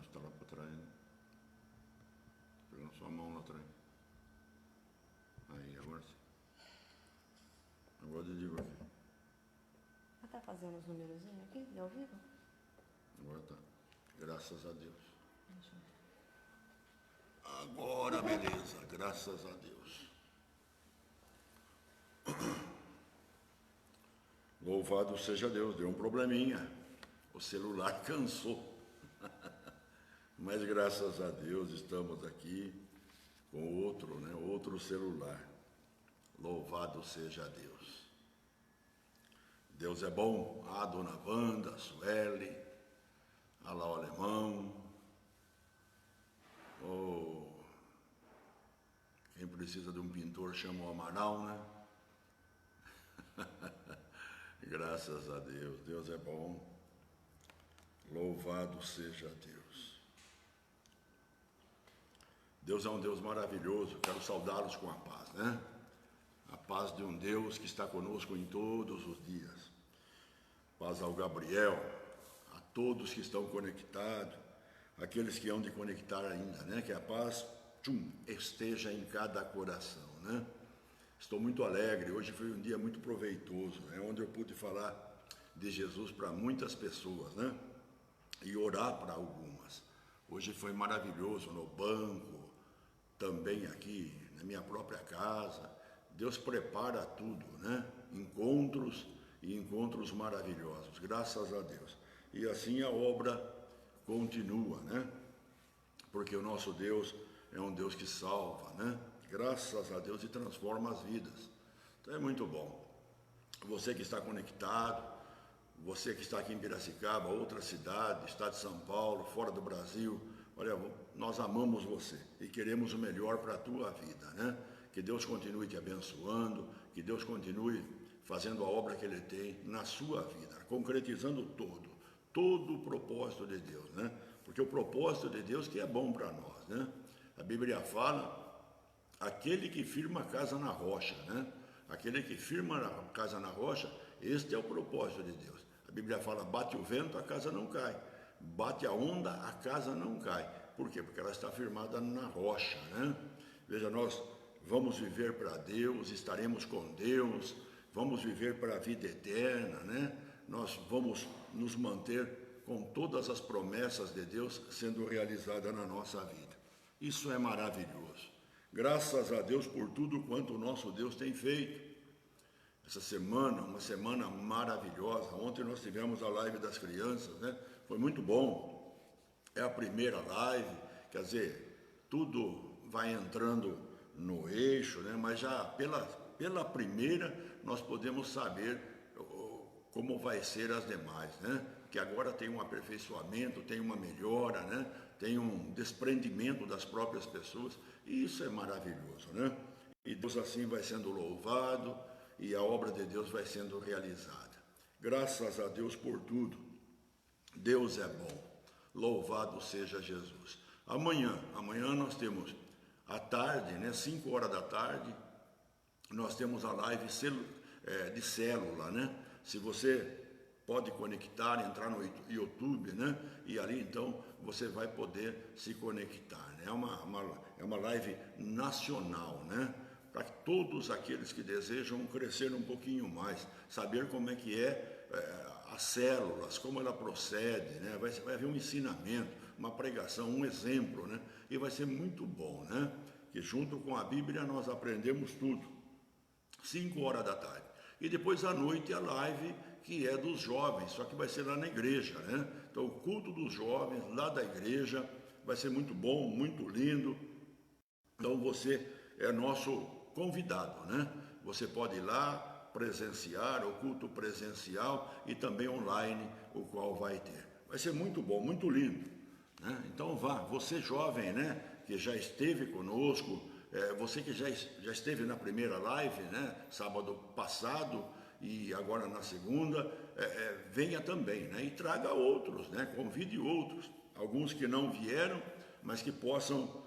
acho que tá lá para trás, né? Tô pegando sua mão lá atrás. Aí, agora sim. Agora eu digo aqui. Ela tá fazendo os numerozinhos aqui, de ao vivo? Agora tá. Graças a Deus. Deixa eu ver. Agora, beleza. Graças a Deus. Louvado seja Deus. Deu um probleminha. O celular cansou. Mas graças a Deus estamos aqui com outro, né? Outro celular. Louvado seja Deus. Deus é bom. A dona Wanda, a Sueli, a lá o alemão. Oh, quem precisa de um pintor chama o Amaral, né? Graças a Deus. Deus é bom. Louvado seja Deus. Deus é um Deus maravilhoso. Quero saudá-los com a paz, né? A paz de um Deus que está conosco em todos os dias. Paz ao Gabriel, a todos que estão conectados, aqueles que hão de conectar ainda, né? Que a paz esteja em cada coração, né? Estou muito alegre. Hoje foi um dia muito proveitoso, né? Onde eu pude falar de Jesus para muitas pessoas, né? E orar para algumas. Hoje foi maravilhoso no banco, também aqui na minha própria casa. Deus prepara tudo, né? Encontros e encontros maravilhosos, graças a Deus. E assim a obra continua, né? Porque o nosso Deus é um Deus que salva, né? Graças a Deus, e transforma as vidas. Então é muito bom. Você que está conectado, você que está aqui em Piracicaba, outra cidade, estado de São Paulo, fora do Brasil, olha, nós amamos você e queremos o melhor para a tua vida, né? Que Deus continue te abençoando, que Deus continue fazendo a obra que Ele tem na sua vida, concretizando todo o propósito de Deus, né? Porque o propósito de Deus que é bom para nós, né? A Bíblia fala, aquele que firma a casa na rocha, né? Aquele que firma a casa na rocha, este é o propósito de Deus. A Bíblia fala, bate o vento, a casa não cai. Bate a onda, a casa não cai. Por quê? Porque ela está firmada na rocha, né? Veja, nós vamos viver para Deus, estaremos com Deus, vamos viver para a vida eterna, né? Nós vamos nos manter com todas as promessas de Deus sendo realizadas na nossa vida. Isso é maravilhoso. Graças a Deus por tudo quanto o nosso Deus tem feito. Essa semana, uma semana maravilhosa. Ontem nós tivemos a live das crianças, né? Foi muito bom. É a primeira live, quer dizer, tudo vai entrando no eixo, né? Mas já pela primeira nós podemos saber como vai ser as demais, né? Que agora tem um aperfeiçoamento, tem uma melhora, né? Tem um desprendimento das próprias pessoas, e isso é maravilhoso, né? E Deus assim vai sendo louvado e a obra de Deus vai sendo realizada. Graças a Deus por tudo. Deus é bom. Louvado seja Jesus. Amanhã nós temos à tarde, né? 5 horas da tarde, nós temos a live de célula, né? Se você pode conectar, entrar no YouTube, né? E ali então você vai poder se conectar, né? É uma live nacional, né? Para todos aqueles que desejam crescer um pouquinho mais, saber como é que as células, como ela procede, né? Vai haver um ensinamento, uma pregação, um exemplo, né? E vai ser muito bom, né? Que junto com a Bíblia nós aprendemos tudo. 5 horas da tarde. E depois à noite a live que é dos jovens, só que vai ser lá na igreja, né? Então o culto dos jovens lá da igreja vai ser muito bom, muito lindo. Então você é nosso convidado, né? Você pode ir lá presenciar o culto presencial e também online, o qual vai ter. Vai ser muito bom, muito lindo, né? Então vá, você jovem, né? Que já esteve conosco, você que já esteve na primeira live, né? Sábado passado, e agora na segunda, venha também, né? E traga outros, né? Convide outros, alguns que não vieram, mas que possam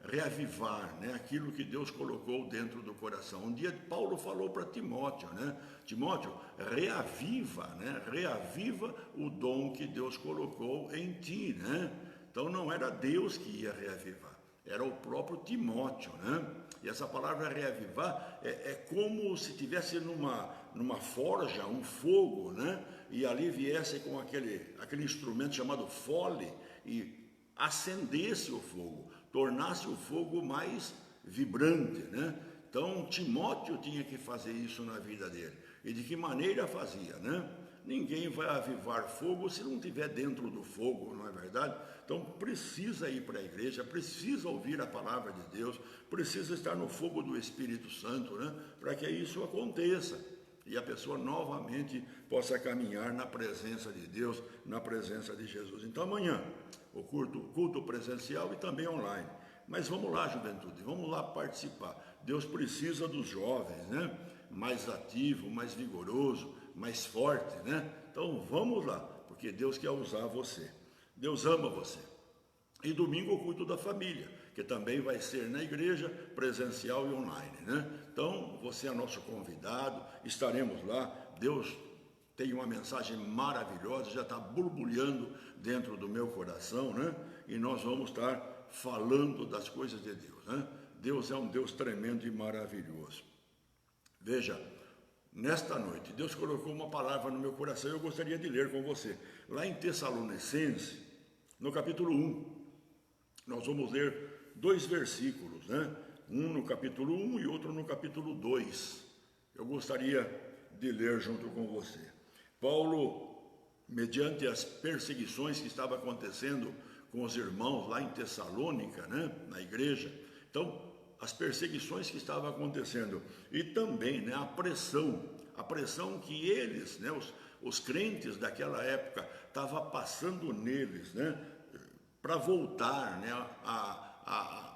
reavivar, né, aquilo que Deus colocou dentro do coração. Um dia Paulo falou para Timóteo, né, Timóteo, reaviva, né, reaviva o dom que Deus colocou em ti, né? Então não era Deus que ia reavivar, era o próprio Timóteo, né? E essa palavra reavivar é como se tivesse numa forja um fogo, né? E ali viesse com aquele instrumento chamado fole e acendesse o fogo, tornasse o fogo mais vibrante, né? Então Timóteo tinha que fazer isso na vida dele. E de que maneira fazia, né? Ninguém vai avivar fogo se não estiver dentro do fogo, não é verdade? Então precisa ir para a igreja, precisa ouvir a palavra de Deus, precisa estar no fogo do Espírito Santo, né? Para que isso aconteça e a pessoa novamente possa caminhar na presença de Deus, na presença de Jesus. Então amanhã, o culto presencial e também online. Mas vamos lá, juventude, vamos lá participar. Deus precisa dos jovens, né? Mais ativo, mais vigoroso, mais forte, né? Então vamos lá, porque Deus quer usar você. Deus ama você. E domingo o culto da família, que também vai ser na igreja, presencial e online, né? Então você é nosso convidado, estaremos lá. Deus tem uma mensagem maravilhosa, já está borbulhando dentro do meu coração, né? E nós vamos estar falando das coisas de Deus, né? Deus é um Deus tremendo e maravilhoso. Veja, nesta noite, Deus colocou uma palavra no meu coração e eu gostaria de ler com você. Lá em Tessalonicenses, no capítulo 1, nós vamos ler 2 versículos, né? Um no capítulo 1 e outro no capítulo 2. Eu gostaria de ler junto com você. Paulo, mediante as perseguições que estavam acontecendo com os irmãos lá em Tessalônica, né? Na igreja, então, as perseguições que estavam acontecendo e também, né, a pressão que eles, né, os crentes daquela época estavam passando neles, né, para voltar, né,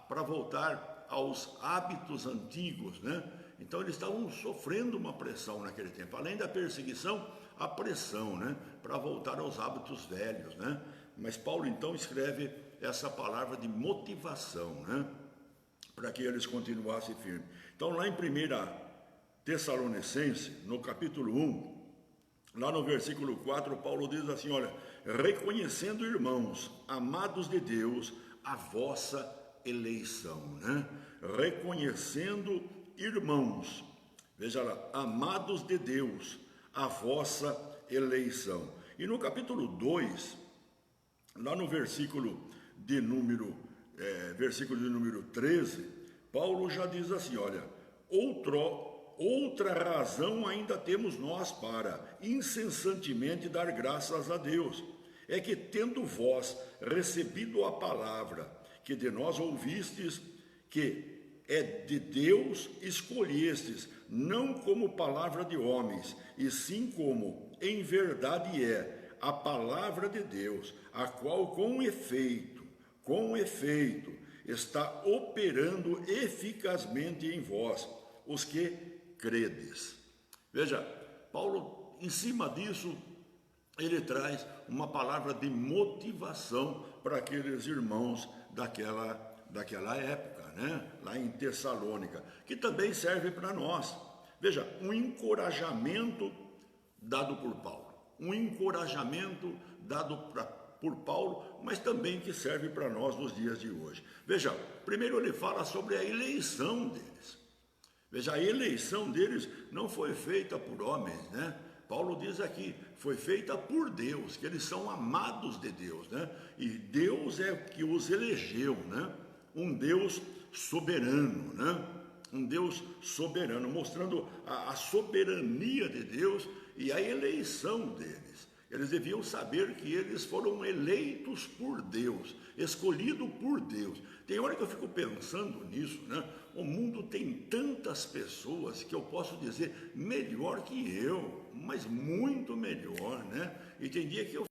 para voltar aos hábitos antigos, né? Então eles estavam sofrendo uma pressão naquele tempo, além da perseguição, a pressão, né, para voltar aos hábitos velhos, né? Mas Paulo então escreve essa palavra de motivação, né, para que eles continuassem firmes. Então, lá em 1 Tessalonicenses, no capítulo 1, lá no versículo 4, Paulo diz assim, olha, reconhecendo, irmãos, amados de Deus, a vossa eleição, né? Reconhecendo, irmãos, veja lá, amados de Deus, a vossa eleição. E no capítulo 2, lá no versículo de número 13, Paulo já diz assim, olha, outra razão ainda temos nós para incessantemente dar graças a Deus, é que tendo vós recebido a palavra que de nós ouvistes, que é de Deus escolhestes, não como palavra de homens, e sim como em verdade é a palavra de Deus, a qual com efeito, está operando eficazmente em vós, os que credes. Veja, Paulo, em cima disso, ele traz uma palavra de motivação para aqueles irmãos daquela época, né? Lá em Tessalônica, que também serve para nós. Veja, um encorajamento dado por Paulo, um encorajamento dado por Paulo, mas também que serve para nós nos dias de hoje. Veja, primeiro ele fala sobre a eleição deles. Veja, a eleição deles não foi feita por homens, né? Paulo diz aqui, foi feita por Deus, que eles são amados de Deus, né? E Deus é que os elegeu, né? Um Deus soberano, né? Um Deus soberano, mostrando a soberania de Deus e a eleição deles. Eles deviam saber que eles foram eleitos por Deus, escolhidos por Deus. Tem hora que eu fico pensando nisso, né? O mundo tem tantas pessoas que eu posso dizer melhor que eu, mas muito melhor, né? E tem dia que eu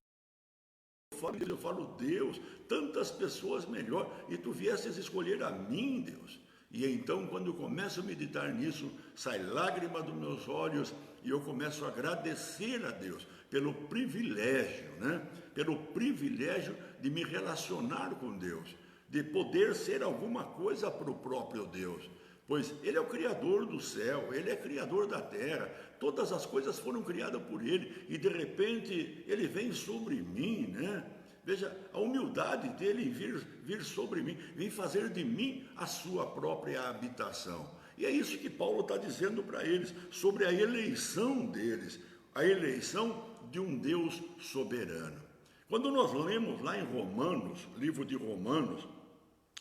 falo, Deus, tantas pessoas melhor, e tu viestes escolher a mim, Deus. E então, quando eu começo a meditar nisso, sai lágrima dos meus olhos e eu começo a agradecer a Deus pelo privilégio, né? Pelo privilégio de me relacionar com Deus, de poder ser alguma coisa para o próprio Deus, pois Ele é o Criador do céu, Ele é Criador da terra, todas as coisas foram criadas por Ele, e de repente Ele vem sobre mim, né? Veja, a humildade dele vir sobre mim, vem fazer de mim a sua própria habitação. E é isso que Paulo está dizendo para eles, sobre a eleição deles, a eleição de um Deus soberano. Quando nós lemos lá em Romanos, livro de Romanos,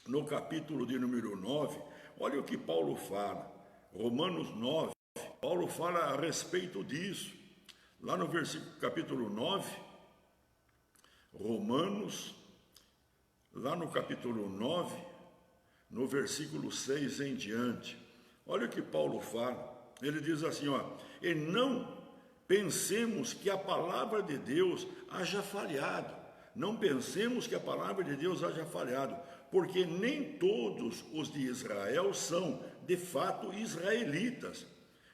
no capítulo de número 9, olha o que Paulo fala. Romanos 9, Paulo fala a respeito disso. Lá no versículo, capítulo 9, Romanos, lá no capítulo 9, no versículo 6 em diante. Olha o que Paulo fala. Ele diz assim, ó: e não pensemos que a palavra de Deus haja falhado. Não pensemos que a palavra de Deus haja falhado, porque nem todos os de Israel são, de fato, israelitas.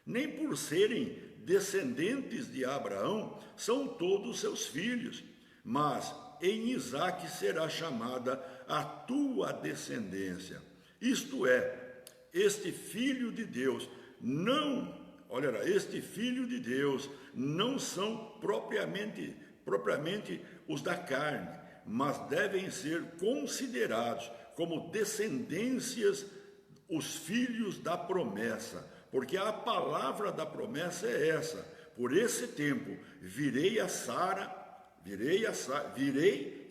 Nem por serem descendentes de Abraão, são todos seus filhos. Mas em Isaque será chamada a tua descendência. Isto é, este filho de Deus este filho de Deus não são propriamente os da carne, mas devem ser considerados como descendências os filhos da promessa, porque a palavra da promessa é essa: por esse tempo virei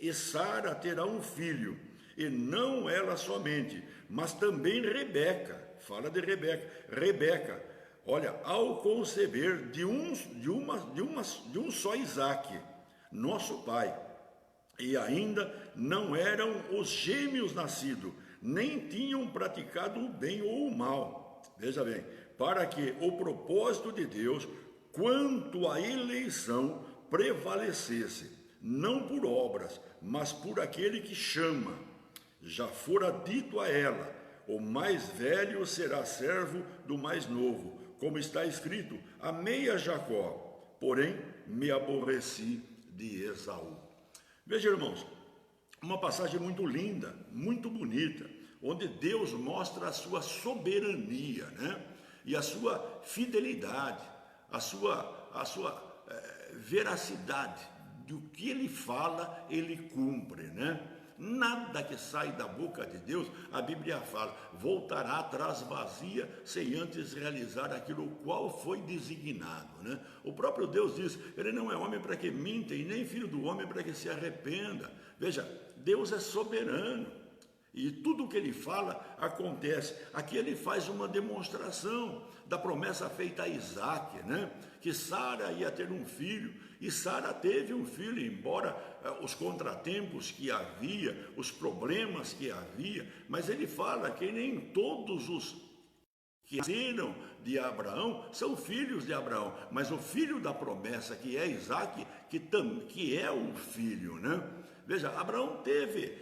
e Sara terá um filho, e não ela somente, mas também Rebeca. Fala de Rebeca. Rebeca, olha, ao conceber de um só Isaque, nosso pai, e ainda não eram os gêmeos nascidos, nem tinham praticado o bem ou o mal. Veja bem, para que o propósito de Deus quanto à eleição prevalecesse, não por obras, mas por aquele que chama. Já fora dito a ela: o mais velho será servo do mais novo, como está escrito: amei a Jacó, porém me aborreci de Esaú. Veja, irmãos, uma passagem muito linda, muito bonita, onde Deus mostra a sua soberania, né? E a sua fidelidade, a sua veracidade. Do que ele fala, ele cumpre, né? Nada que sai da boca de Deus, a Bíblia fala, voltará atrás vazia, sem antes realizar aquilo qual foi designado, né? O próprio Deus diz: ele não é homem para que minta, e nem filho do homem para que se arrependa. Veja, Deus é soberano, e tudo o que ele fala acontece. Aqui ele faz uma demonstração da promessa feita a Isaque, né? Que Sara ia ter um filho, e Sara teve um filho, embora os contratempos que havia, os problemas que havia, mas ele fala que nem todos os que nasceram de Abraão são filhos de Abraão, mas o filho da promessa, que é Isaque, que é o filho, né? Veja, Abraão teve,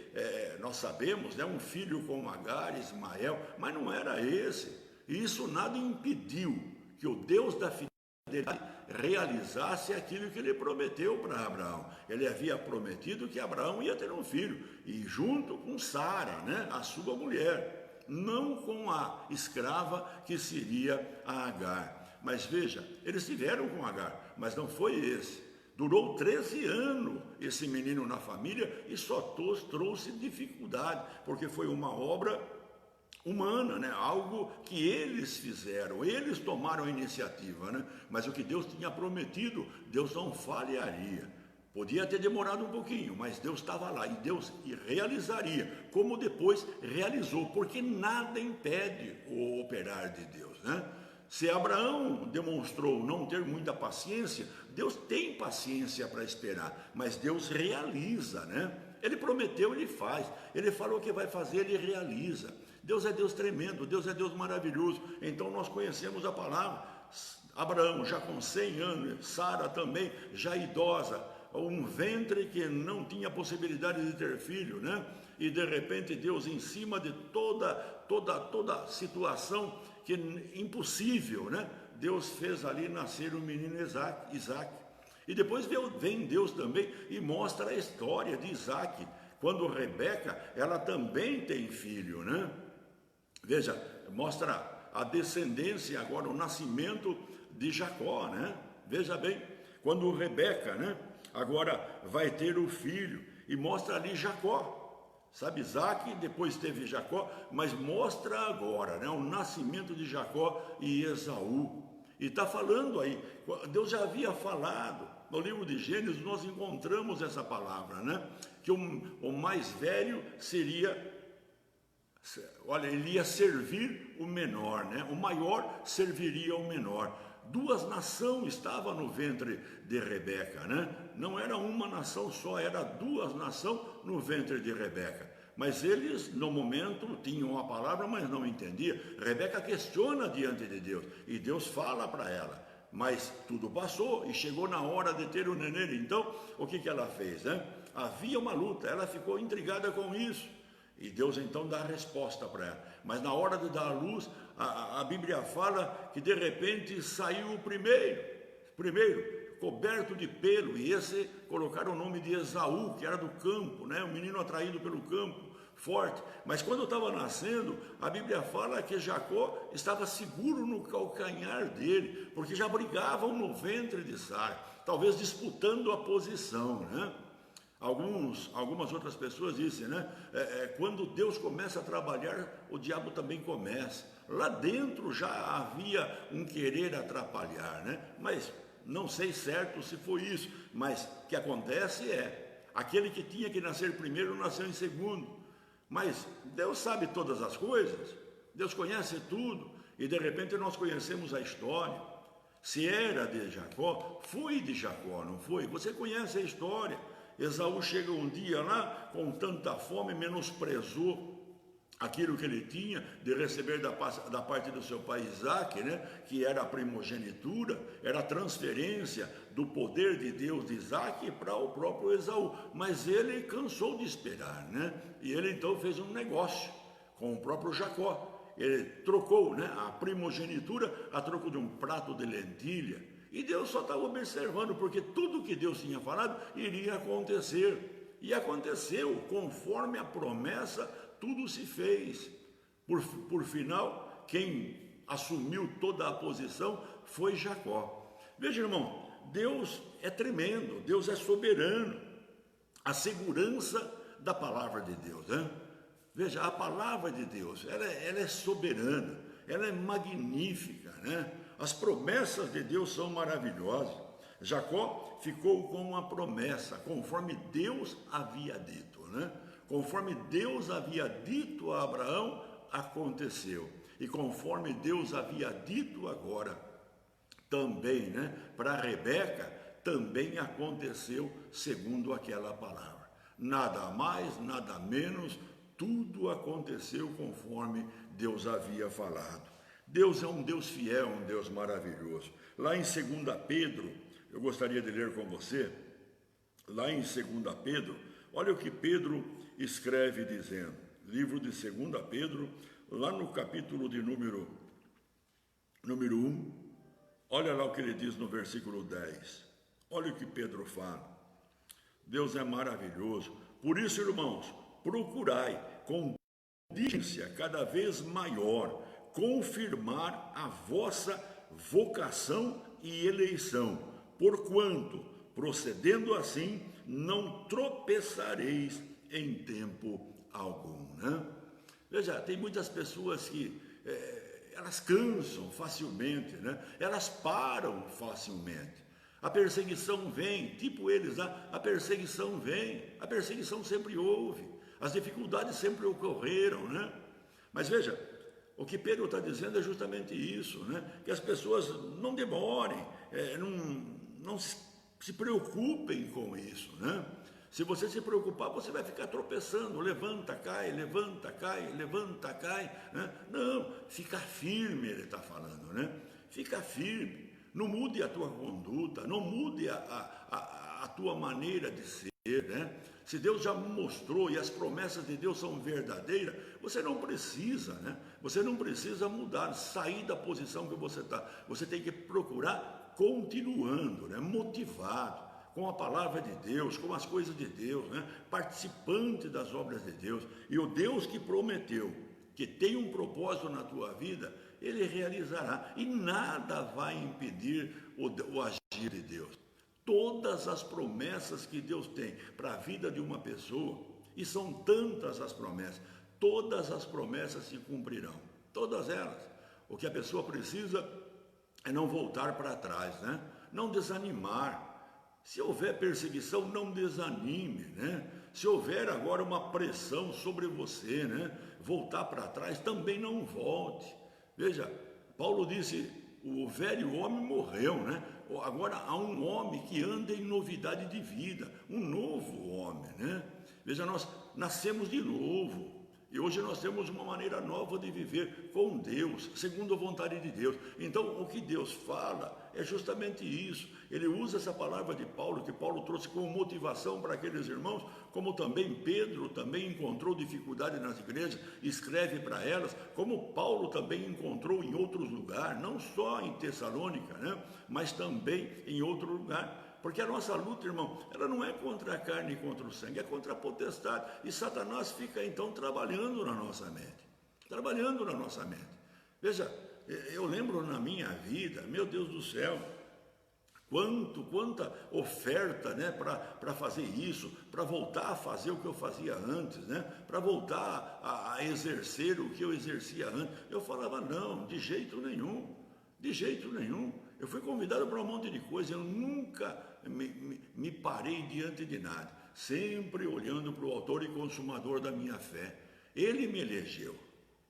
nós sabemos, né, um filho com Agar, Ismael, mas não era esse. E isso nada impediu que o Deus da fidelidade realizasse aquilo que ele prometeu para Abraão. Ele havia prometido que Abraão ia ter um filho, e junto com Sara, né, a sua mulher, não com a escrava que seria a Agar. Mas veja, eles tiveram com Agar, mas não foi esse. Durou 13 anos esse menino na família e só trouxe dificuldade, porque foi uma obra humana, né? Algo que eles fizeram, eles tomaram a iniciativa, né? Mas o que Deus tinha prometido, Deus não falharia. Podia ter demorado um pouquinho, mas Deus estava lá, e Deus realizaria, como depois realizou, porque nada impede o operar de Deus, né? Se Abraão demonstrou não ter muita paciência, Deus tem paciência para esperar, mas Deus realiza, né? Ele prometeu, ele faz. Ele falou que vai fazer, ele realiza. Deus é Deus tremendo, Deus é Deus maravilhoso. Então nós conhecemos a palavra. Abraão já com 100 anos, Sara também já idosa, um ventre que não tinha possibilidade de ter filho, né? E de repente Deus, em cima de toda situação que impossível, né? Deus fez ali nascer o menino Isaque. E depois vem Deus também e mostra a história de Isaque, quando Rebeca, ela também tem filho, né? Veja, mostra a descendência agora, o nascimento de Jacó, né? Veja bem, quando Rebeca, né, agora vai ter o filho, e mostra ali Jacó. Sabe, Isaac, depois teve Jacó, mas mostra agora, né, o nascimento de Jacó e Esaú. E está falando aí, Deus já havia falado, no livro de Gênesis nós encontramos essa palavra, né? Que o mais velho seria, olha, ele ia servir o menor, né? O maior serviria o menor. Duas nações estavam no ventre de Rebeca, né? Não era uma nação só, era duas nações no ventre de Rebeca. Mas eles, no momento, tinham a palavra, mas não entendiam. Rebeca questiona diante de Deus, e Deus fala para ela. Mas tudo passou, e chegou na hora de ter o neném. Então, o que ela fez, né? Havia uma luta, ela ficou intrigada com isso. E Deus então dá a resposta para ela. Mas na hora de dar a luz, a Bíblia fala que de repente saiu o primeiro, coberto de pelo, e esse colocaram o nome de Esaú, que era do campo, né? Um menino atraído pelo campo, forte. Mas quando estava nascendo, a Bíblia fala que Jacó estava seguro no calcanhar dele, porque já brigavam no ventre de Sara, talvez disputando a posição, né? Algumas outras pessoas dizem, né? Quando Deus começa a trabalhar, o diabo também começa. Lá dentro já havia um querer atrapalhar, né? Mas não sei certo se foi isso. Mas o que acontece é, aquele que tinha que nascer primeiro, nasceu em segundo. Mas Deus sabe todas as coisas, Deus conhece tudo, e de repente nós conhecemos a história. Se era de Jacó, foi de Jacó, não foi? Você conhece a história. Esaú chega um dia lá, com tanta fome, menosprezou aquilo que ele tinha de receber da parte do seu pai Isaac, né? Que era a primogenitura, era a transferência do poder de Deus de Isaac para o próprio Esaú. Mas ele cansou de esperar, né? E ele então fez um negócio com o próprio Jacó. Ele trocou, né, a primogenitura a troco de um prato de lentilha. E Deus só estava observando, porque tudo que Deus tinha falado iria acontecer. E aconteceu, conforme a promessa, tudo se fez. Por final, quem assumiu toda a posição foi Jacó. Veja, irmão, Deus é tremendo, Deus é soberano. A segurança da palavra de Deus, né? Veja, a palavra de Deus, ela é soberana, ela é magnífica, né? As promessas de Deus são maravilhosas. Jacó ficou com uma promessa, conforme Deus havia dito, né? Conforme Deus havia dito a Abraão, aconteceu. E conforme Deus havia dito agora, também, né, para Rebeca, também aconteceu segundo aquela palavra. Nada mais, nada menos, tudo aconteceu conforme Deus havia falado. Deus é um Deus fiel, um Deus maravilhoso. Lá em 2 Pedro, eu gostaria de ler com você, lá em 2 Pedro, olha o que Pedro escreve dizendo, livro de 2 Pedro, lá no capítulo de número 1, olha lá o que ele diz no versículo 10, olha o que Pedro fala. Deus é maravilhoso, por isso, irmãos, procurai com diligência cada vez maior confirmar a vossa vocação e eleição, porquanto, procedendo assim, não tropeçareis em tempo algum, né? Veja, tem muitas pessoas que elas cansam facilmente, né? Elas param facilmente. A perseguição vem, tipo eles lá, a perseguição vem, a perseguição sempre houve, as dificuldades sempre ocorreram, né? Mas veja, o que Pedro está dizendo é justamente isso, né? Que as pessoas não demorem, não se preocupem com isso, né? Se você se preocupar, você vai ficar tropeçando, levanta, cai, levanta, cai, levanta, cai, né? Não, fica firme, ele está falando, né? Fica firme, não mude a tua conduta, não mude a tua maneira de ser, né? Se Deus já mostrou e as promessas de Deus são verdadeiras, você não precisa, né? Você não precisa mudar, sair da posição que você está. Você tem que procurar continuando, né? Motivado, com a palavra de Deus, com as coisas de Deus, né? Participante das obras de Deus. E o Deus que prometeu que tem um propósito na tua vida, Ele realizará. E nada vai impedir o agir de Deus. Todas as promessas que Deus tem para a vida de uma pessoa, e são tantas as promessas, todas as promessas se cumprirão. Todas elas. O que a pessoa precisa é não voltar para trás, né? Não desanimar. Se houver perseguição, não desanime, né? Se houver agora uma pressão sobre você, né? Voltar para trás, também não volte. Veja, Paulo disse, o velho homem morreu, né? Agora há um homem que anda em novidade de vida, um novo homem, né? Veja, nós nascemos de novo. E hoje nós temos uma maneira nova de viver com Deus, segundo a vontade de Deus. Então, o que Deus fala é justamente isso. Ele usa essa palavra de Paulo, que Paulo trouxe como motivação para aqueles irmãos, como também Pedro também encontrou dificuldade nas igrejas, escreve para elas, como Paulo também encontrou em outros lugares, não só em Tessalônica, né? Mas também em outro lugar. Porque a nossa luta, irmão, ela não é contra a carne e contra o sangue, é contra a potestade. E Satanás fica então trabalhando na nossa mente. Trabalhando na nossa mente. Veja, eu lembro na minha vida, meu Deus do céu, quanta oferta, né, para fazer isso, para voltar a fazer o que eu fazia antes, né, para voltar a exercer o que eu exercia antes. Eu falava, não, de jeito nenhum, de jeito nenhum. Eu fui convidado para um monte de coisa, eu nunca me parei diante de nada, sempre olhando para o autor e consumador da minha fé. Ele me elegeu,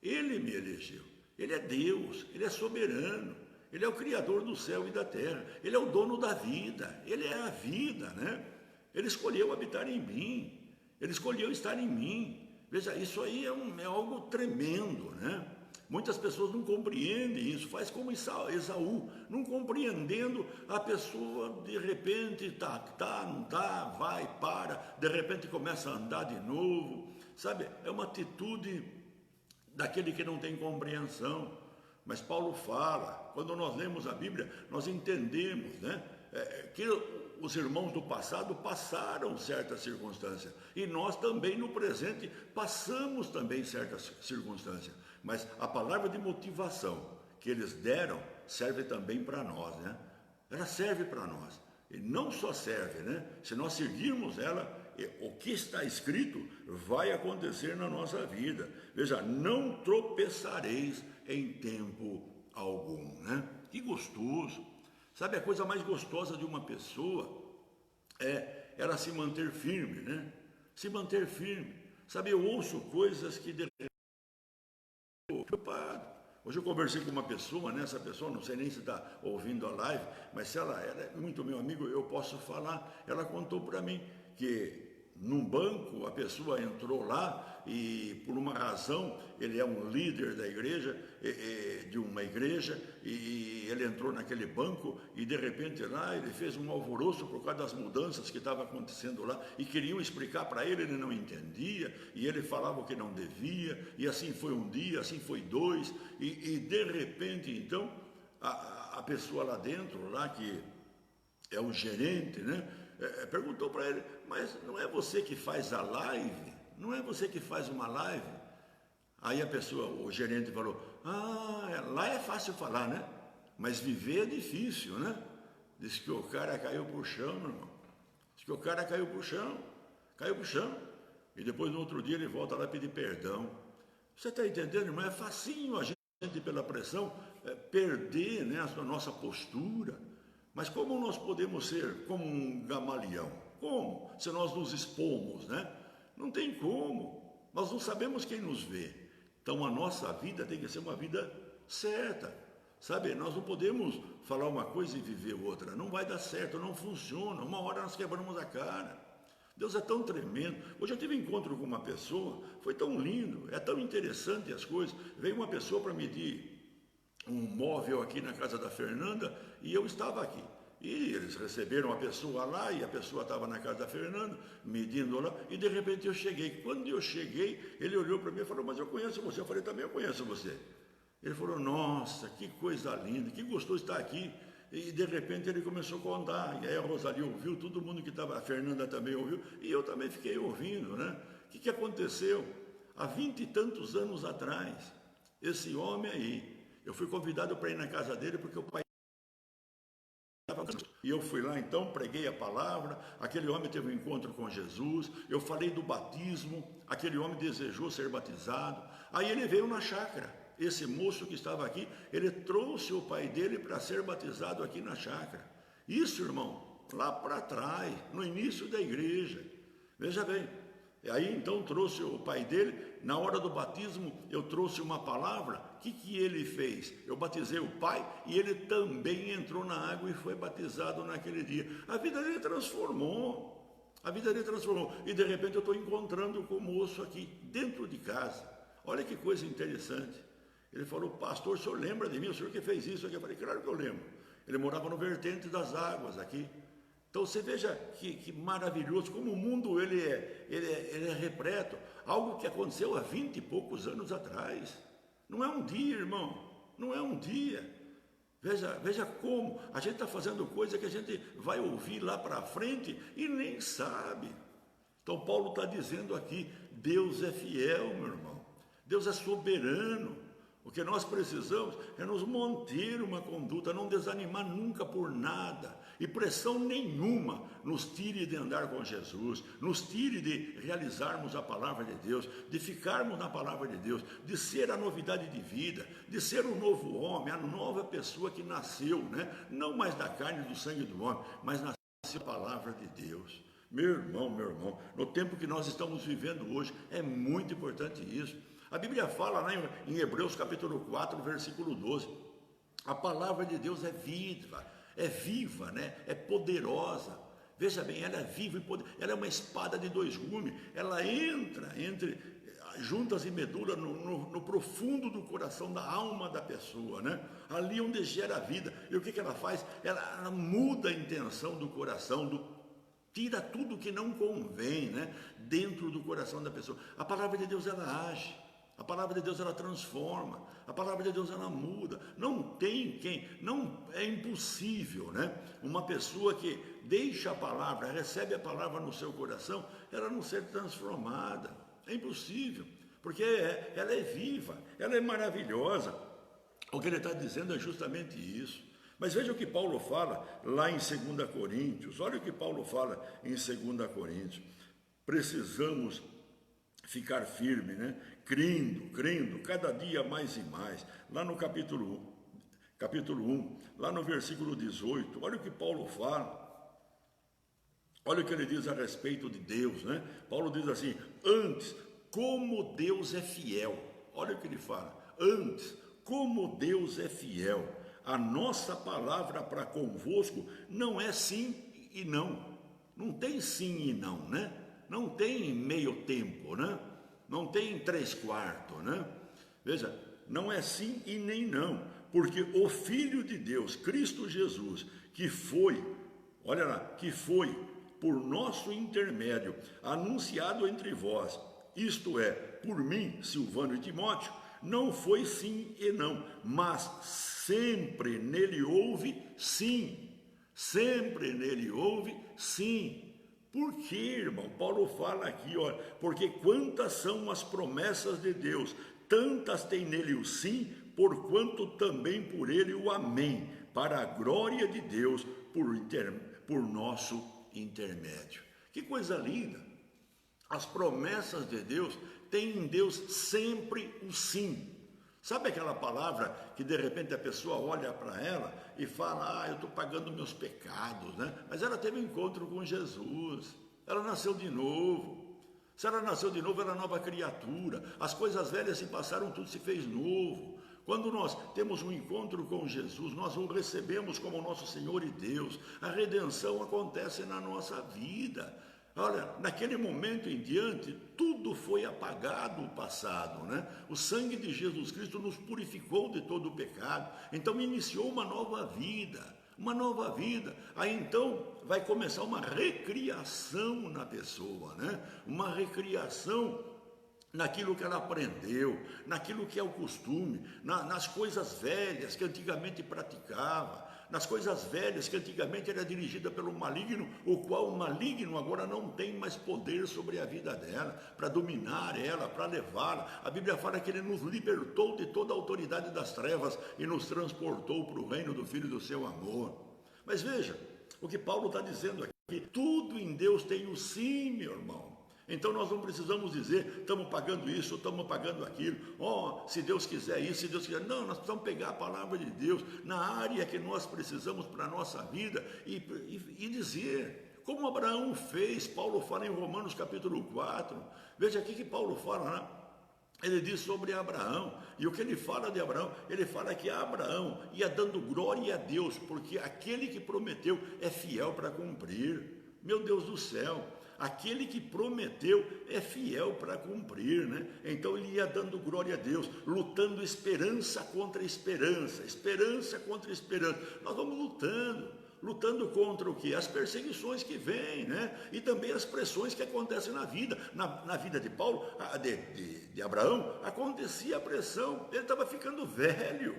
ele é Deus, ele é soberano, ele é o Criador do céu e da terra, ele é o dono da vida, ele é a vida, né? Ele escolheu habitar em mim, ele escolheu estar em mim. Veja, isso aí é algo tremendo, né? Muitas pessoas não compreendem isso, faz como Esaú, não compreendendo, a pessoa de repente não tá, vai, para, de repente começa a andar de novo, sabe? É uma atitude daquele que não tem compreensão. Mas Paulo fala, quando nós lemos a Bíblia, nós entendemos, né? Que os irmãos do passado passaram certas circunstâncias, e nós também no presente passamos também certas circunstâncias. Mas a palavra de motivação que eles deram serve também para nós, né? Ela serve para nós. E não só serve, né? Se nós seguirmos ela, o que está escrito vai acontecer na nossa vida. Veja, não tropeçareis em tempo algum, né? Que gostoso. Sabe, a coisa mais gostosa de uma pessoa é ela se manter firme, né? Se manter firme. Sabe, eu ouço coisas que preocupado. Hoje eu conversei com uma pessoa, né? Essa pessoa, não sei nem se está ouvindo a live, mas se ela é muito meu amigo, eu posso falar. Ela contou para mim que num banco a pessoa entrou lá e por uma razão, ele é um líder da igreja, de uma igreja, e ele entrou naquele banco e de repente lá ele fez um alvoroço por causa das mudanças que estavam acontecendo lá, e queriam explicar para ele, ele não entendia, e ele falava o que não devia, e assim foi um dia, assim foi dois, e de repente então a pessoa lá dentro, lá que é o gerente, né, perguntou para ele, mas não é você que faz a live? Não é você que faz uma live? Aí a pessoa, o gerente falou, lá é fácil falar, né? Mas viver é difícil, né? Diz que o cara caiu pro chão, meu irmão. Diz que o cara caiu pro chão. E depois no outro dia ele volta lá pedir perdão. Você está entendendo, irmão? É facinho a gente, pela pressão, perder, né, a nossa postura. Mas como nós podemos ser como um Gamaliel? Como? Se nós nos expomos, né? Não tem como. Nós não sabemos quem nos vê. Então a nossa vida tem que ser uma vida certa. Sabe, nós não podemos falar uma coisa e viver outra. Não vai dar certo, não funciona. Uma hora nós quebramos a cara. Deus é tão tremendo. Hoje eu tive um encontro com uma pessoa, foi tão lindo, é tão interessante as coisas. Veio uma pessoa para medir um móvel aqui na casa da Fernanda e eu estava aqui. E eles receberam a pessoa lá e a pessoa estava na casa da Fernanda, medindo lá, e de repente eu cheguei. Quando eu cheguei, ele olhou para mim e falou, mas eu conheço você. Eu falei, também eu conheço você. Ele falou, nossa, que coisa linda, que gostoso estar aqui. E de repente ele começou a contar, e aí a Rosalie ouviu, todo mundo que estava, a Fernanda também ouviu, e eu também fiquei ouvindo, né? O que aconteceu? Há 20 e tantos anos atrás, esse homem aí, eu fui convidado para ir na casa dele, porque o pai estava cansado. E eu fui lá então, preguei a palavra, aquele homem teve um encontro com Jesus, eu falei do batismo, aquele homem desejou ser batizado, aí ele veio na chácara. Esse moço que estava aqui, ele trouxe o pai dele para ser batizado aqui na chácara. Isso, irmão, lá para trás, no início da igreja. Veja bem, e aí então trouxe o pai dele, na hora do batismo eu trouxe uma palavra, o que ele fez? Eu batizei o pai e ele também entrou na água e foi batizado naquele dia. A vida dele transformou, e de repente eu estou encontrando com o moço aqui, dentro de casa. Olha que coisa interessante. Ele falou, pastor, o senhor lembra de mim? O senhor que fez isso aqui? Eu falei, claro que eu lembro. Ele morava no vertente das águas aqui. Então você veja que maravilhoso, como o mundo ele é repleto. Algo que aconteceu há 20 e poucos anos atrás. Não é um dia, irmão, não é um dia. Veja como a gente está fazendo coisa que a gente vai ouvir lá para frente e nem sabe. Então Paulo está dizendo aqui, Deus é fiel, meu irmão. Deus é soberano. O que nós precisamos é nos manter uma conduta, não desanimar nunca por nada, e pressão nenhuma nos tire de andar com Jesus, nos tire de realizarmos a palavra de Deus, de ficarmos na palavra de Deus, de ser a novidade de vida, de ser o novo homem, a nova pessoa que nasceu, né? Não mais da carne e do sangue do homem, mas nasceu a palavra de Deus. Meu irmão, no tempo que nós estamos vivendo hoje, é muito importante isso. A Bíblia fala lá em Hebreus capítulo 4, versículo 12, a palavra de Deus é viva, né? É poderosa. Veja bem, ela é viva e poderosa, ela é uma espada de dois gumes, ela entra entre juntas e medula no profundo do coração, da alma da pessoa, né? Ali onde gera a vida. E o que ela faz? Ela muda a intenção do coração, tira tudo que não convém, né? Dentro do coração da pessoa. A palavra de Deus, ela age. A palavra de Deus, ela transforma, a palavra de Deus, ela muda. Não é impossível, né? Uma pessoa que deixa a palavra, recebe a palavra no seu coração, ela não ser transformada. É impossível, porque ela é viva, ela é maravilhosa. O que ele está dizendo é justamente isso. Mas veja o que Paulo fala lá em 2 Coríntios, olha o que Paulo fala em 2 Coríntios. Precisamos ficar firme, né? Crendo, cada dia mais e mais. Lá no capítulo 1, lá no versículo 18, olha o que Paulo fala. Olha o que ele diz a respeito de Deus, né? Paulo diz assim, antes, como Deus é fiel. Olha o que ele fala, antes, como Deus é fiel. A nossa palavra para convosco não é sim e não. Não tem sim e não, né? Não tem meio tempo, né? Não tem 3/4, né? Veja, não é sim e nem não, porque o Filho de Deus, Cristo Jesus, que foi por nosso intermédio anunciado entre vós, isto é, por mim, Silvano e Timóteo, não foi sim e não, mas sempre nele houve sim. Sempre nele houve sim. Por que, irmão? Paulo fala aqui, olha, porque quantas são as promessas de Deus, tantas tem nele o sim, porquanto também por ele o amém, para a glória de Deus, por nosso intermédio. Que coisa linda! As promessas de Deus têm em Deus sempre o sim. Sabe aquela palavra que de repente a pessoa olha para ela e fala, eu estou pagando meus pecados, né? Mas ela teve um encontro com Jesus, ela nasceu de novo. Se ela nasceu de novo, ela é nova criatura. As coisas velhas se passaram, tudo se fez novo. Quando nós temos um encontro com Jesus, nós o recebemos como nosso Senhor e Deus. A redenção acontece na nossa vida. Olha, naquele momento em diante, tudo foi apagado o passado, né? O sangue de Jesus Cristo nos purificou de todo o pecado. Então iniciou uma nova vida. Aí então vai começar uma recriação na pessoa, né? Uma recriação naquilo que ela aprendeu, naquilo que é o costume, nas coisas velhas que antigamente praticava. nas coisas velhas que antigamente era dirigida pelo maligno, o qual o maligno agora não tem mais poder sobre a vida dela, para dominar ela, para levá-la. A Bíblia fala que ele nos libertou de toda a autoridade das trevas e nos transportou para o reino do Filho do seu amor. Mas veja, o que Paulo está dizendo aqui, tudo em Deus tem o sim, meu irmão. Então nós não precisamos dizer, estamos pagando isso, estamos pagando aquilo, se Deus quiser isso, se Deus quiser. Não, nós precisamos pegar a palavra de Deus na área que nós precisamos para a nossa vida e dizer, como Abraão fez. Paulo fala em Romanos capítulo 4, veja aqui que Paulo fala, né? Ele diz sobre Abraão, e o que ele fala de Abraão, ele fala que Abraão ia dando glória a Deus, porque aquele que prometeu é fiel para cumprir. Meu Deus do céu, aquele que prometeu é fiel para cumprir, né? Então ele ia dando glória a Deus, lutando esperança contra esperança, esperança contra esperança. Nós vamos lutando contra o que? As perseguições que vêm, né? E também as pressões que acontecem na vida. Na vida de Paulo, de Abraão, acontecia a pressão. Ele estava ficando velho.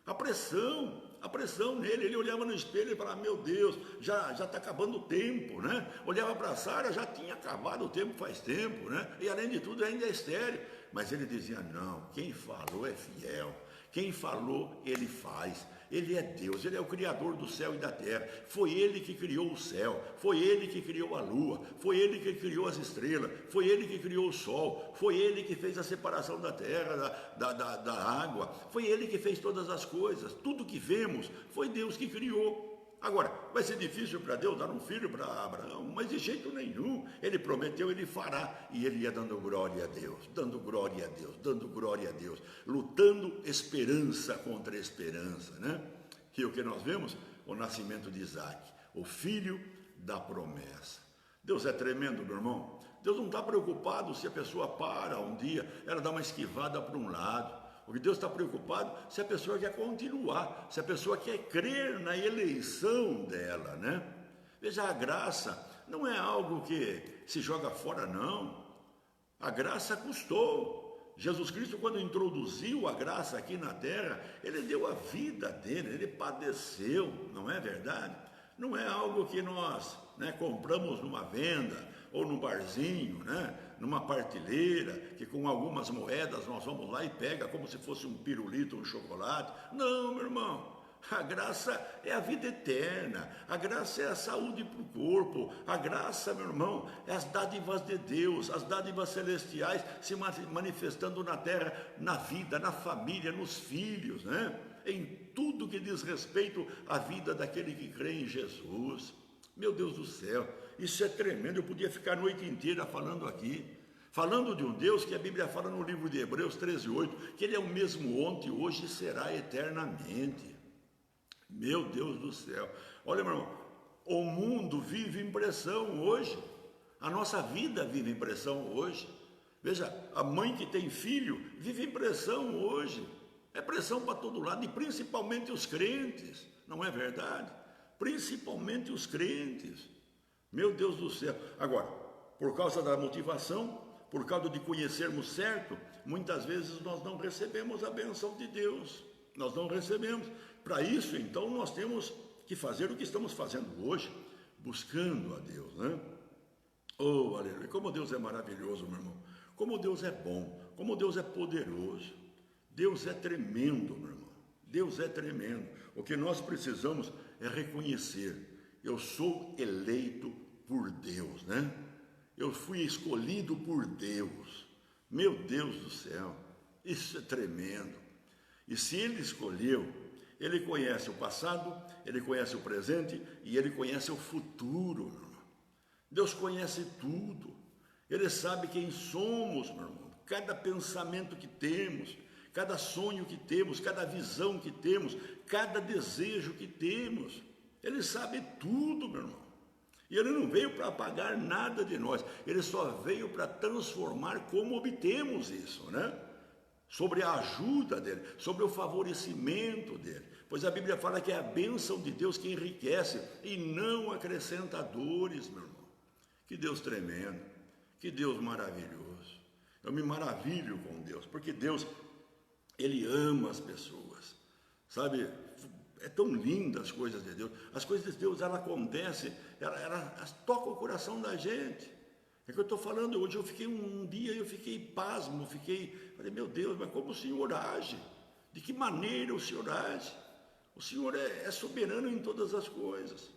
A pressão nele. Ele olhava no espelho e falava, meu Deus, já está acabando o tempo, né? Olhava para Sara, já tinha acabado o tempo faz tempo, né? E além de tudo ainda é estéril. Mas ele dizia, não, quem falou é fiel. Quem falou, ele faz. Ele é Deus, ele é o Criador do céu e da terra. Foi ele que criou o céu, foi ele que criou a lua, foi ele que criou as estrelas, foi ele que criou o sol, foi ele que fez a separação da terra, da água, foi ele que fez todas as coisas. Tudo que vemos foi Deus que criou. Agora, vai ser difícil para Deus dar um filho para Abraão? Mas de jeito nenhum. Ele prometeu, ele fará. E ele ia dando glória a Deus, dando glória a Deus, dando glória a Deus, lutando esperança contra esperança, né? Que é o que nós vemos? O nascimento de Isaac, o filho da promessa. Deus é tremendo, meu irmão. Deus não está preocupado se a pessoa para um dia, ela dá uma esquivada para um lado. O que Deus está preocupado se a pessoa quer continuar, se a pessoa quer crer na eleição dela, né? Veja, a graça não é algo que se joga fora, não. A graça custou. Jesus Cristo, quando introduziu a graça aqui na terra, ele deu a vida dele, ele padeceu, não é verdade? Não é algo que nós, né, compramos numa venda ou num barzinho, né, numa partilheira, que com algumas moedas nós vamos lá e pega como se fosse um pirulito, um chocolate. Não, meu irmão, a graça é a vida eterna, a graça é a saúde para o corpo, a graça, meu irmão, é as dádivas de Deus, as dádivas celestiais se manifestando na terra, na vida, na família, nos filhos, né? Em tudo que diz respeito à vida daquele que crê em Jesus. Meu Deus do céu, isso é tremendo. Eu podia ficar a noite inteira falando aqui, falando de um Deus que a Bíblia fala no livro de Hebreus 13:8, que ele é o mesmo ontem, hoje e será eternamente. Meu Deus do céu, olha, meu irmão, o mundo vive em pressão hoje, a nossa vida vive em pressão hoje. Veja, a mãe que tem filho vive em pressão hoje, é pressão para todo lado, e principalmente os crentes, não é verdade? Principalmente os crentes, meu Deus do céu. Agora, por causa da motivação, por causa de conhecermos certo, muitas vezes nós não recebemos a bênção de Deus, nós não recebemos. Para isso, então, nós temos que fazer o que estamos fazendo hoje, buscando a Deus, né? Oh, aleluia, como Deus é maravilhoso, meu irmão, como Deus é bom, como Deus é poderoso, Deus é tremendo, meu irmão, Deus é tremendo. O que nós precisamos é reconhecer, eu sou eleito por Deus, né? Eu fui escolhido por Deus, meu Deus do céu, isso é tremendo. E se Ele escolheu, Ele conhece o passado, Ele conhece o presente e Ele conhece o futuro, meu irmão. Deus conhece tudo, Ele sabe quem somos, meu irmão, cada pensamento que temos, cada sonho que temos, cada visão que temos, cada desejo que temos, Ele sabe tudo, meu irmão. E Ele não veio para apagar nada de nós, Ele só veio para transformar como obtemos isso, né? Sobre a ajuda dEle, sobre o favorecimento dEle. Pois a Bíblia fala que é a bênção de Deus que enriquece e não acrescenta dores, meu irmão. Que Deus tremendo, que Deus maravilhoso. Eu me maravilho com Deus, porque Deus, Ele ama as pessoas, sabe? É tão linda as coisas de Deus. As coisas de Deus, elas acontecem, elas tocam o coração da gente. É que eu estou falando, hoje eu fiquei um dia, eu fiquei pasmo, falei, meu Deus, mas como o Senhor age? De que maneira o Senhor age? O Senhor é soberano em todas as coisas.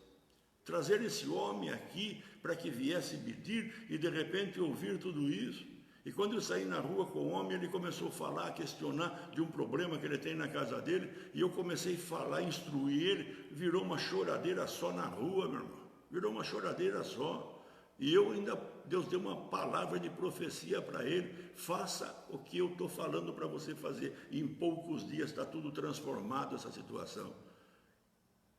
Trazer esse homem aqui para que viesse pedir e de repente ouvir tudo isso. E quando eu saí na rua com o homem, ele começou a falar, a questionar de um problema que ele tem na casa dele, e eu comecei a falar, instruir ele, virou uma choradeira só na rua, meu irmão, virou uma choradeira só. E eu ainda, Deus deu uma palavra de profecia para ele, faça o que eu estou falando para você fazer. E em poucos dias está tudo transformado, essa situação.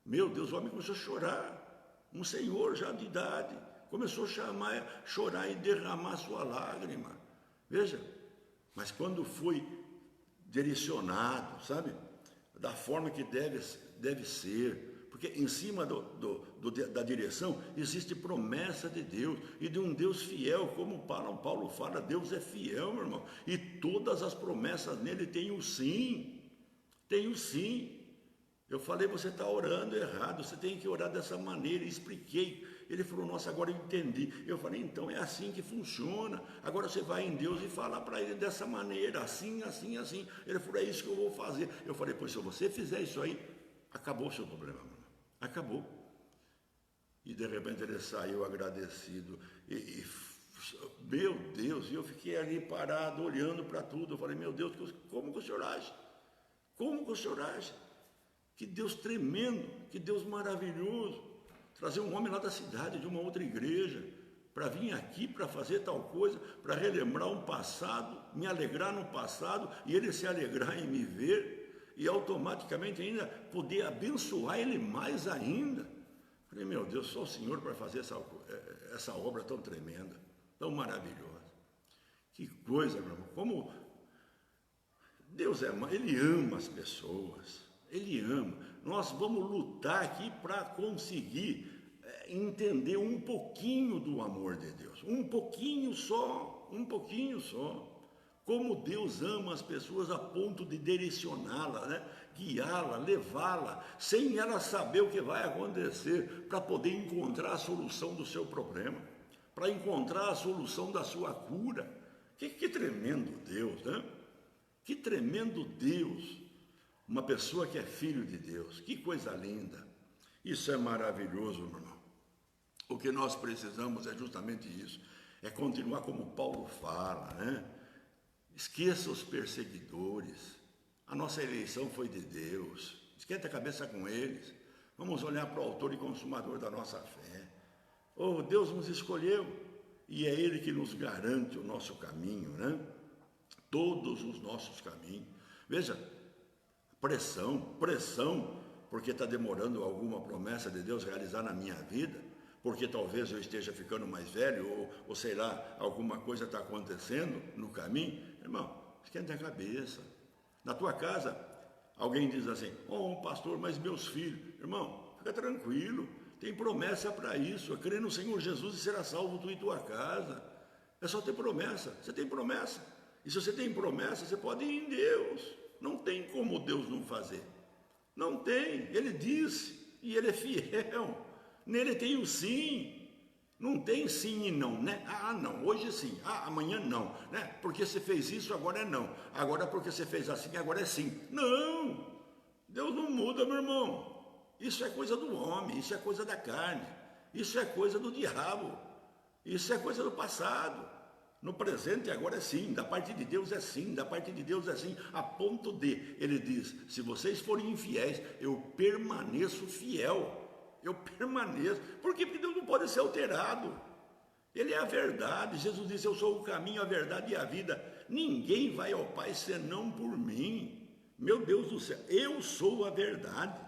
Meu Deus, o homem começou a chorar, um senhor já de idade, começou a chorar e derramar sua lágrima. Veja, mas quando foi direcionado, sabe, da forma que deve ser, porque em cima da direção existe promessa de Deus, e de um Deus fiel, como Paulo fala, Deus é fiel, meu irmão, e todas as promessas nele tem o sim, Eu falei, você está orando errado, você tem que orar dessa maneira, expliquei. Ele falou, nossa, agora eu entendi. Eu falei, então é assim que funciona. Agora você vai em Deus e fala para ele dessa maneira, assim. Ele falou, é isso que eu vou fazer. Eu falei, pois se você fizer isso aí, acabou o seu problema, mano. Acabou. E de repente ele saiu agradecido. Meu Deus, e eu fiquei ali parado, olhando para tudo. Eu falei, meu Deus, como que o senhor age? Como que o senhor age? Que Deus tremendo, que Deus maravilhoso. Trazer um homem lá da cidade, de uma outra igreja, para vir aqui para fazer tal coisa, para relembrar um passado, me alegrar no passado, e ele se alegrar em me ver, e automaticamente ainda poder abençoar ele mais ainda. Falei, meu Deus, só o Senhor para fazer essa obra tão tremenda, tão maravilhosa. Que coisa, meu irmão, como Deus Ele ama as pessoas. Ele ama. Nós vamos lutar aqui para conseguir entender um pouquinho do amor de Deus. Um pouquinho só. Como Deus ama as pessoas a ponto de direcioná-la, né? Guiá-la, levá-la, sem ela saber o que vai acontecer, para poder encontrar a solução do seu problema, para encontrar a solução da sua cura. Que tremendo Deus, né? Que tremendo Deus. Uma pessoa que é filho de Deus, que coisa linda. Isso é maravilhoso, meu irmão. O que nós precisamos é justamente isso, é continuar como Paulo fala, né? Esqueça os perseguidores, a nossa eleição foi de Deus, esquenta a cabeça com eles, vamos olhar para o autor e consumador da nossa fé. Oh, Deus nos escolheu, e é Ele que nos garante o nosso caminho, né? Todos os nossos caminhos. Veja, pressão, porque está demorando alguma promessa de Deus realizar na minha vida, porque talvez eu esteja ficando mais velho, ou sei lá, alguma coisa está acontecendo no caminho. Irmão, esquenta a cabeça. Na tua casa, alguém diz assim, oh pastor, mas meus filhos, irmão, fica tranquilo, tem promessa para isso, crê no Senhor Jesus e será salvo tu e tua casa. É só ter promessa, você tem promessa, e se você tem promessa, você pode ir em Deus. Não tem como Deus não fazer. Não tem. Ele disse e Ele é fiel. Nele tem o sim. Não tem sim e não, né? Ah, não, hoje sim. Ah, amanhã não, né? Porque você fez isso, agora é não. Agora porque você fez assim, agora é sim. Não. Deus não muda, meu irmão. Isso é coisa do homem, isso é coisa da carne. Isso é coisa do diabo. Isso é coisa do passado. No presente agora é sim, da parte de Deus é sim, da parte de Deus é sim, a ponto de, ele diz, se vocês forem infiéis, eu permaneço fiel, eu permaneço, por quê? Porque Deus não pode ser alterado, Ele é a verdade, Jesus disse, eu sou o caminho, a verdade e a vida, ninguém vai ao Pai senão por mim, meu Deus do céu, eu sou a verdade,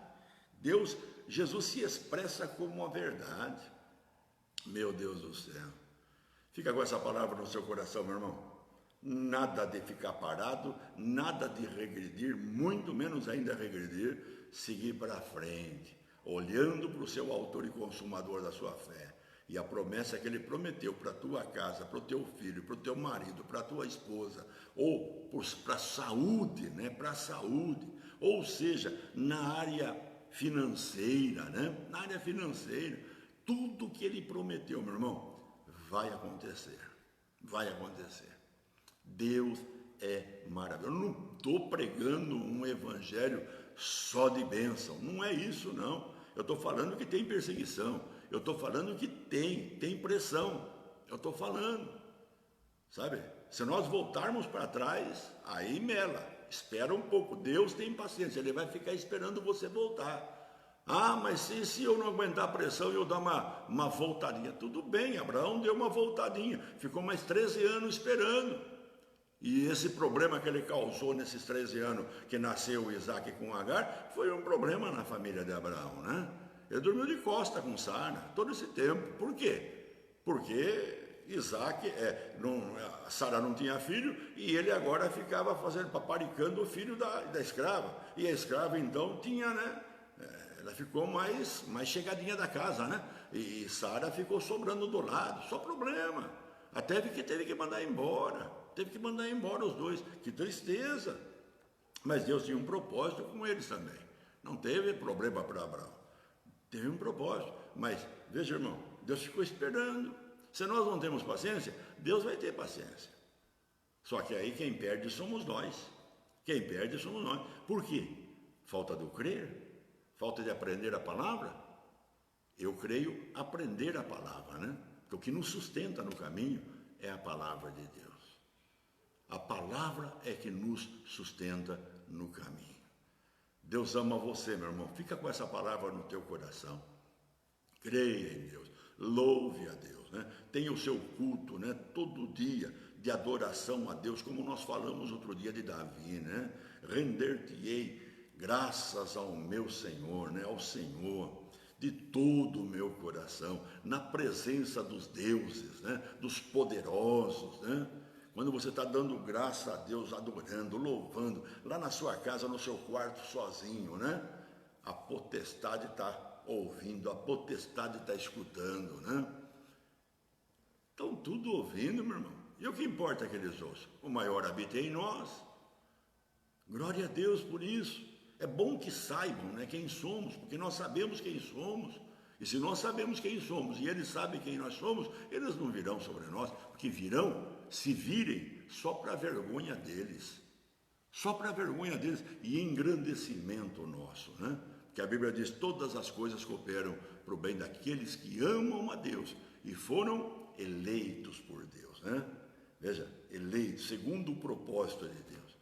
Jesus se expressa como a verdade, meu Deus do céu. Fica com essa palavra no seu coração, meu irmão. Nada de ficar parado, nada de regredir, muito menos ainda regredir, seguir para frente, olhando para o seu autor e consumador da sua fé. E a promessa que ele prometeu para a tua casa, para o teu filho, para o teu marido, para a tua esposa, ou para a saúde, né? Para a saúde, ou seja, na área financeira, né? Na área financeira, tudo que ele prometeu, meu irmão, vai acontecer. Vai acontecer. Deus é maravilhoso. Eu não estou pregando um evangelho só de bênção. Não é isso, não. Eu estou falando que tem perseguição. Eu estou falando que tem pressão. Eu estou falando. Sabe? Se nós voltarmos para trás, aí mela. Espera um pouco. Deus tem paciência. Ele vai ficar esperando você voltar. Ah, mas se eu não aguentar a pressão e eu dar uma voltadinha. Tudo bem, Abraão deu uma voltadinha. Ficou mais 13 anos esperando. E esse problema que ele causou nesses 13 anos que nasceu Isaac com Agar, foi um problema na família de Abraão, né? Ele dormiu de costa com Sara todo esse tempo. Por quê? Porque Isaac, Sara não tinha filho e ele agora ficava paparicando o filho da escrava. E a escrava então tinha, né? Ela ficou mais chegadinha da casa, né? E Sara ficou sobrando do lado, só problema. Até que teve que mandar embora. Teve que mandar embora os dois. Que tristeza. Mas Deus tinha um propósito com eles também. Não teve problema para Abraão. Teve um propósito. Mas, veja, irmão, Deus ficou esperando. Se nós não temos paciência, Deus vai ter paciência. Só que aí quem perde somos nós. Quem perde somos nós. Por quê? Falta de crer? Falta de aprender a palavra? Eu creio aprender a palavra, né? Porque o que nos sustenta no caminho é a palavra de Deus. A palavra é que nos sustenta no caminho. Deus ama você, meu irmão. Fica com essa palavra no teu coração. Creia em Deus. Louve a Deus, né? Tenha o seu culto, né? Todo dia de adoração a Deus, como nós falamos outro dia de Davi, né? Render-te-ei graças ao meu Senhor, né? Ao Senhor, de todo o meu coração, na presença dos deuses, né? Dos poderosos, né? Quando você está dando graça a Deus, adorando, louvando, lá na sua casa, no seu quarto, sozinho, né? A potestade está ouvindo, a potestade está escutando, né? Estão tudo ouvindo, meu irmão. E o que importa é que eles ouçam? O maior habita em nós. Glória a Deus por isso. É bom que saibam, né, quem somos, porque nós sabemos quem somos. E se nós sabemos quem somos e eles sabem quem nós somos, eles não virão sobre nós, porque virão, se virem, só para a vergonha deles. Só para a vergonha deles e engrandecimento nosso, né? Porque a Bíblia diz, todas as coisas cooperam para o bem daqueles que amam a Deus e foram eleitos por Deus, né? Veja, eleitos, segundo o propósito de Deus.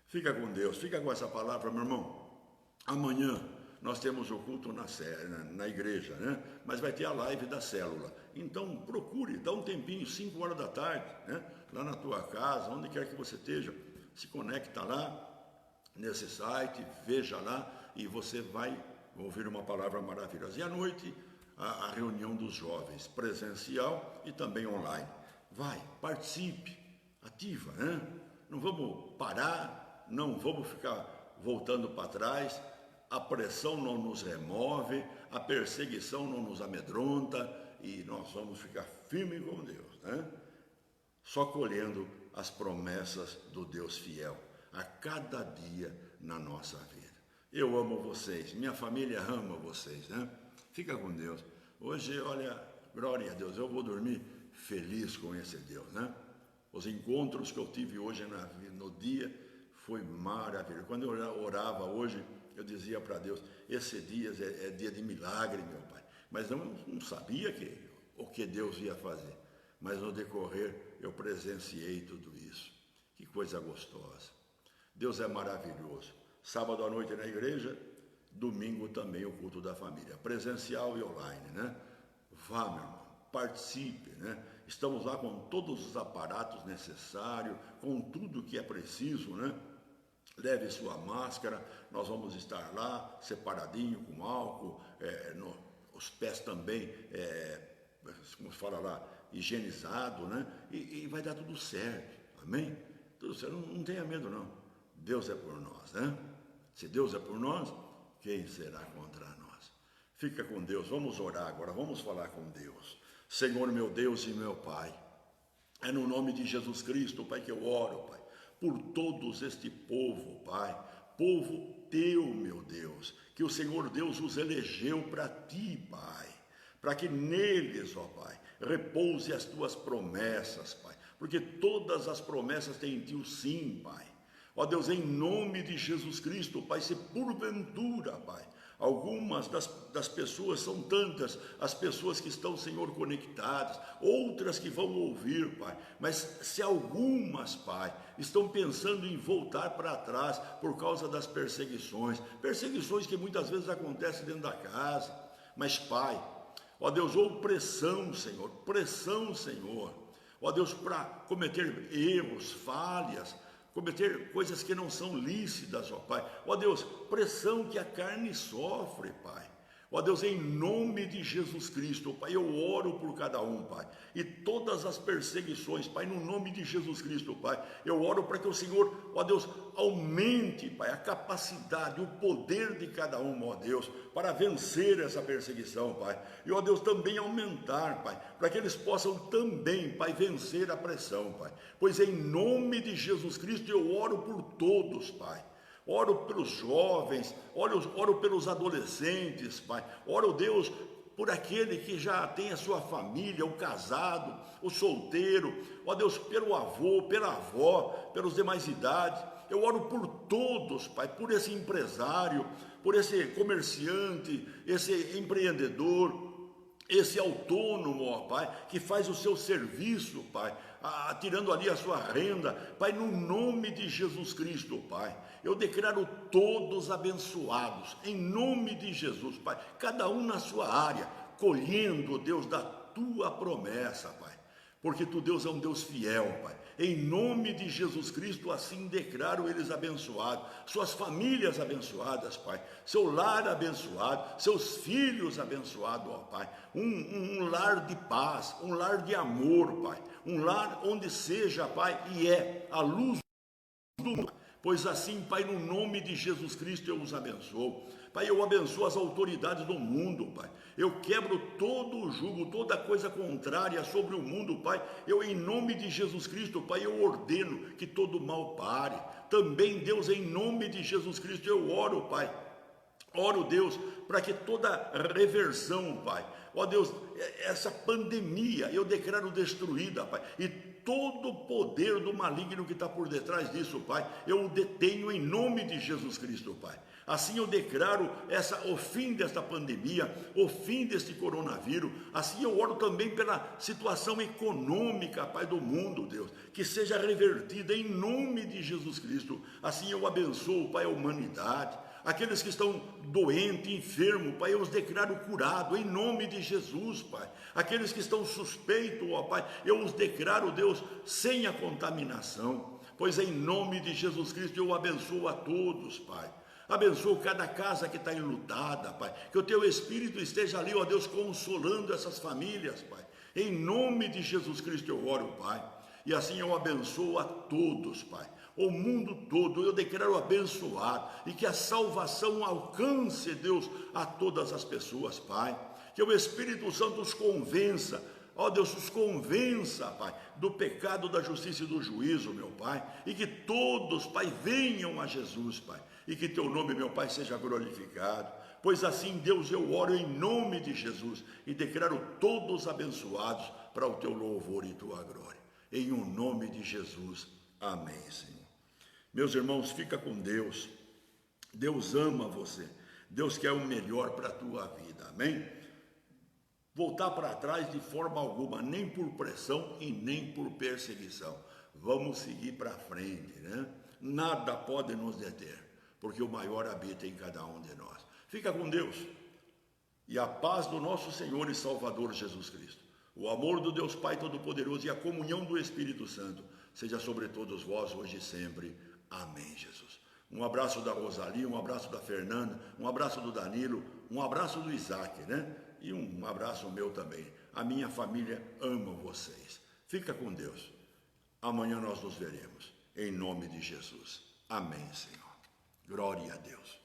Fica com Deus, fica com essa palavra, meu irmão. Amanhã nós temos o culto na igreja, né? Mas vai ter a live da célula. Então procure, dá um tempinho, 5 horas da tarde, né? Lá na tua casa, onde quer que você esteja, se conecta lá nesse site, veja lá e você vai ouvir uma palavra maravilhosa. E à noite, a reunião dos jovens, presencial e também online. Vai, participe, ativa, né? Não vamos parar, não vamos ficar voltando para trás. A pressão não nos remove, a perseguição não nos amedronta e nós vamos ficar firmes com Deus, né? Só colhendo as promessas do Deus fiel a cada dia na nossa vida. Eu amo vocês, minha família ama vocês, né? Fica com Deus. Hoje, olha, glória a Deus, eu vou dormir feliz com esse Deus, né? Os encontros que eu tive hoje no dia foi maravilhoso. Quando eu orava hoje, eu dizia para Deus, esse dia é dia de milagre, meu Pai. Mas não sabia o que Deus ia fazer. Mas no decorrer eu presenciei tudo isso. Que coisa gostosa. Deus é maravilhoso. Sábado à noite na igreja, domingo também o culto da família, presencial e online, né? Vá, meu irmão, participe, né? Estamos lá com todos os aparatos necessários, com tudo que é preciso, né? Leve sua máscara, nós vamos estar lá, separadinho, com álcool, os pés também, como se fala lá, higienizado, né? E vai dar tudo certo, amém? Tudo certo, não tenha medo não, Deus é por nós, né? Se Deus é por nós, quem será contra nós? Fica com Deus, vamos orar agora, vamos falar com Deus. Senhor meu Deus e meu Pai, é no nome de Jesus Cristo, Pai, que eu oro, Pai, por todos este povo, Pai, povo teu, meu Deus, que o Senhor Deus os elegeu para ti, Pai, para que neles, ó Pai, repouse as tuas promessas, Pai, porque todas as promessas têm em ti o sim, Pai. Ó Deus, em nome de Jesus Cristo, Pai, se porventura, Pai, algumas das pessoas, são tantas as pessoas que estão, Senhor, conectadas, outras que vão ouvir, Pai, mas se algumas, Pai, estão pensando em voltar para trás por causa das perseguições que muitas vezes acontecem dentro da casa, mas, Pai, ó Deus, ou pressão, Senhor, ó Deus, para cometer erros, falhas, cometer coisas que não são lícitas, ó Pai. Ó Deus, pressão que a carne sofre, Pai. Ó Deus, em nome de Jesus Cristo, Pai, eu oro por cada um, Pai, e todas as perseguições, Pai, no nome de Jesus Cristo, Pai, eu oro para que o Senhor, ó Deus, aumente, Pai, a capacidade, o poder de cada um, ó Deus, para vencer essa perseguição, Pai, e ó Deus, também aumentar, Pai, para que eles possam também, Pai, vencer a pressão, Pai, pois em nome de Jesus Cristo eu oro por todos, Pai. Oro pelos jovens, oro pelos adolescentes, Pai. Oro, Deus, por aquele que já tem a sua família, o casado, o solteiro. Ó Deus, pelo avô, pela avó, pelos demais idades. Eu oro por todos, Pai, por esse empresário, por esse comerciante, esse empreendedor, esse autônomo, ó Pai, que faz o seu serviço, Pai, tirando ali a sua renda, Pai, no nome de Jesus Cristo, Pai, eu declaro todos abençoados, em nome de Jesus, Pai, cada um na sua área, colhendo, Deus, da tua promessa, Pai, porque tu, Deus, é um Deus fiel, Pai. Em nome de Jesus Cristo, assim declaro eles abençoados, suas famílias abençoadas, Pai, seu lar abençoado, seus filhos abençoados, ó Pai, um lar de paz, um lar de amor, Pai, um lar onde seja, Pai, e é a luz do mundo. Pois assim, Pai, no nome de Jesus Cristo eu os abençoo. Pai, eu abençoo as autoridades do mundo, Pai. Eu quebro todo o jugo, toda coisa contrária sobre o mundo, Pai. Eu, em nome de Jesus Cristo, Pai, eu ordeno que todo mal pare. Também, Deus, em nome de Jesus Cristo, eu oro, Pai. Oro, Deus, para que toda reversão, Pai, ó Deus, essa pandemia, eu declaro destruída, Pai, e todo o poder do maligno que está por detrás disso, Pai, eu o detenho em nome de Jesus Cristo, Pai. Assim eu declaro o fim desta pandemia, o fim deste coronavírus. Assim eu oro também pela situação econômica, Pai, do mundo, Deus, que seja revertida em nome de Jesus Cristo. Assim eu abençoo, Pai, a humanidade. Aqueles que estão doentes, enfermos, Pai, eu os declaro curado em nome de Jesus, Pai. Aqueles que estão suspeitos, ó Pai, eu os declaro, Deus, sem a contaminação. Pois em nome de Jesus Cristo eu abençoo a todos, Pai. Abençoa cada casa que está enlutada, Pai. Que o teu Espírito esteja ali, ó Deus, consolando essas famílias, Pai. Em nome de Jesus Cristo eu oro, Pai. E assim eu abençoo a todos, Pai. O mundo todo eu declaro abençoado. E que a salvação alcance, Deus, a todas as pessoas, Pai. Que o Espírito Santo os convença. Ó Deus, os convença, Pai, do pecado, da justiça e do juízo, meu Pai. E que todos, Pai, venham a Jesus, Pai. E que teu nome, meu Pai, seja glorificado. Pois assim, Deus, eu oro em nome de Jesus e declaro todos abençoados para o teu louvor e tua glória. Em o nome de Jesus. Amém, Senhor. Meus irmãos, fica com Deus. Deus ama você. Deus quer o melhor para a tua vida. Amém? Voltar para trás de forma alguma, nem por pressão e nem por perseguição. Vamos seguir para frente, né? Nada pode nos deter, porque o maior habita em cada um de nós. Fica com Deus. E a paz do nosso Senhor e Salvador Jesus Cristo, o amor do Deus Pai Todo-Poderoso e a comunhão do Espírito Santo seja sobre todos vós hoje e sempre. Amém, Jesus. Um abraço da Rosalie, um abraço da Fernanda, um abraço do Danilo, um abraço do Isaac, né? E um abraço meu também. A minha família ama vocês. Fica com Deus. Amanhã nós nos veremos. Em nome de Jesus. Amém, Senhor. Glória a Deus.